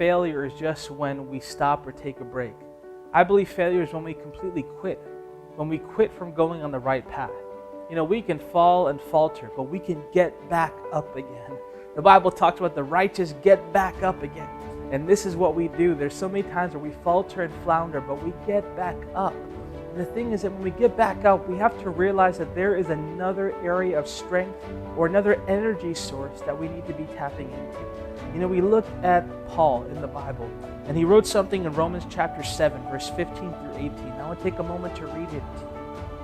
failure is just when we stop or take a break. I believe failure is when we completely quit, when we quit from going on the right path. We can fall and falter, but we can get back up again. The Bible talks about the righteous get back up again. And this is what we do. There's so many times where we falter and flounder, but we get back up. And the thing is that when we get back up, we have to realize that there is another area of strength or another energy source that we need to be tapping into. We look at Paul in the Bible, and he wrote something in Romans chapter 7, verse 15 through 18. I want to take a moment to read it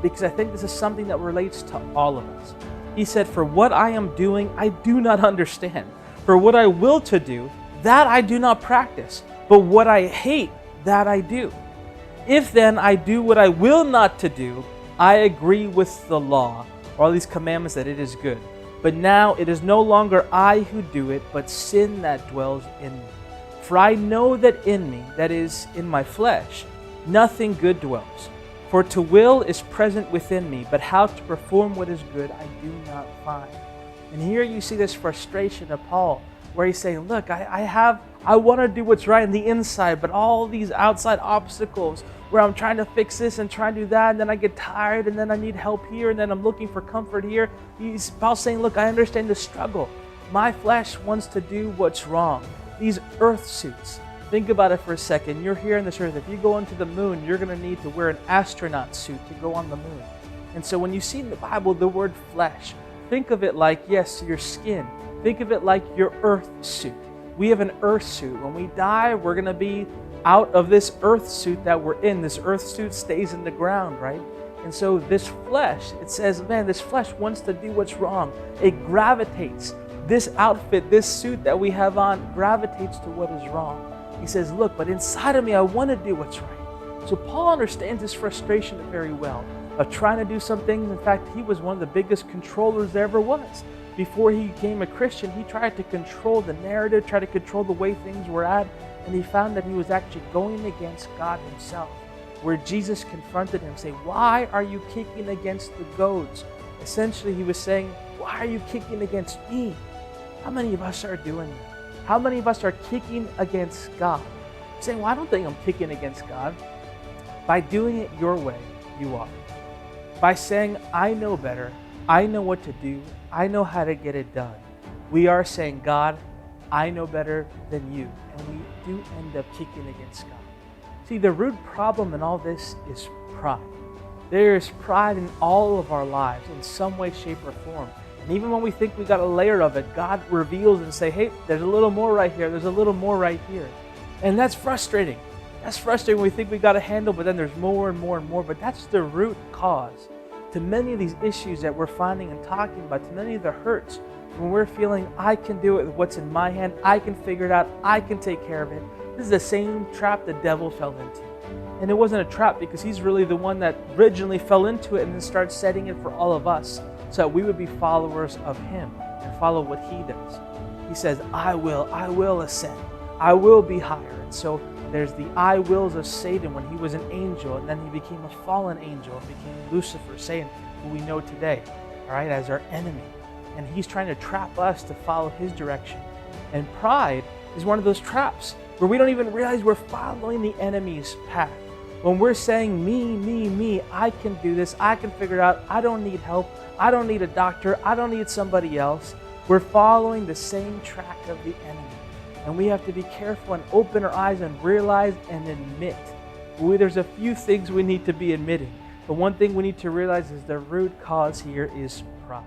because I think this is something that relates to all of us. He said, "For what I am doing, I do not understand. For what I will to do, that I do not practice. But what I hate, that I do. If then I do what I will not to do, I agree with the law," or all these commandments, that it is good. "But now it is no longer I who do it, but sin that dwells in me. For I know that in me, that is, in my flesh, nothing good dwells. For to will is present within me, but how to perform what is good I do not find." And here you see this frustration of Paul, where he's saying, look, I want to do what's right on the inside, but all these outside obstacles where I'm trying to fix this and trying to do that, and then I get tired, and then I need help here, and then I'm looking for comfort here. Paul's saying, look, I understand the struggle. My flesh wants to do what's wrong. These earth suits. Think about it for a second. You're here on this earth. If you go into the moon, you're going to need to wear an astronaut suit to go on the moon. And so when you see in the Bible the word flesh, think of it like, yes, your skin. Think of it like your earth suit. We have an earth suit. When we die, we're going to be out of this earth suit that we're in. This earth suit stays in the ground, right? And so this flesh, it says, man, this flesh wants to do what's wrong. It gravitates. This outfit, this suit that we have on, gravitates to what is wrong. He says, look, but inside of me, I want to do what's right. So Paul understands this frustration very well of trying to do some things. In fact, he was one of the biggest controllers there ever was. Before he became a Christian, he tried to control the narrative, tried to control the way things were at, and he found that he was actually going against God himself, where Jesus confronted him, saying, "Why are you kicking against the goads?" Essentially, he was saying, "Why are you kicking against me?" How many of us are doing that? How many of us are kicking against God? Saying, well, I don't think I'm kicking against God. By doing it your way, you are. By saying, I know better, I know what to do, I know how to get it done, we are saying, God, I know better than you. And we do end up kicking against God. See, the root problem in all this is pride. There is pride in all of our lives in some way, shape, or form. And even when we think we got a layer of it, God reveals and say, hey, there's a little more right here. There's a little more right here. And that's frustrating. That's frustrating when we think we got a handle, but then there's more and more and more. But that's the root cause to many of these issues that we're finding and talking about, to many of the hurts, when we're feeling, I can do it with what's in my hand. I can figure it out. I can take care of it. This is the same trap the devil fell into. And it wasn't a trap because he's really the one that originally fell into it and then started setting it for all of us, so that we would be followers of him and follow what he does. He says, I will ascend. I will be higher. And so there's the I wills of Satan when he was an angel, and then he became a fallen angel and became Lucifer, Satan, who we know today, all right, as our enemy. And he's trying to trap us to follow his direction. And pride is one of those traps where we don't even realize we're following the enemy's path. When we're saying, me, I can do this, I can figure it out, I don't need help, I don't need a doctor, I don't need somebody else, we're following the same track of the enemy. And we have to be careful and open our eyes and realize and admit. There's a few things we need to be admitting. But one thing we need to realize is the root cause here is pride.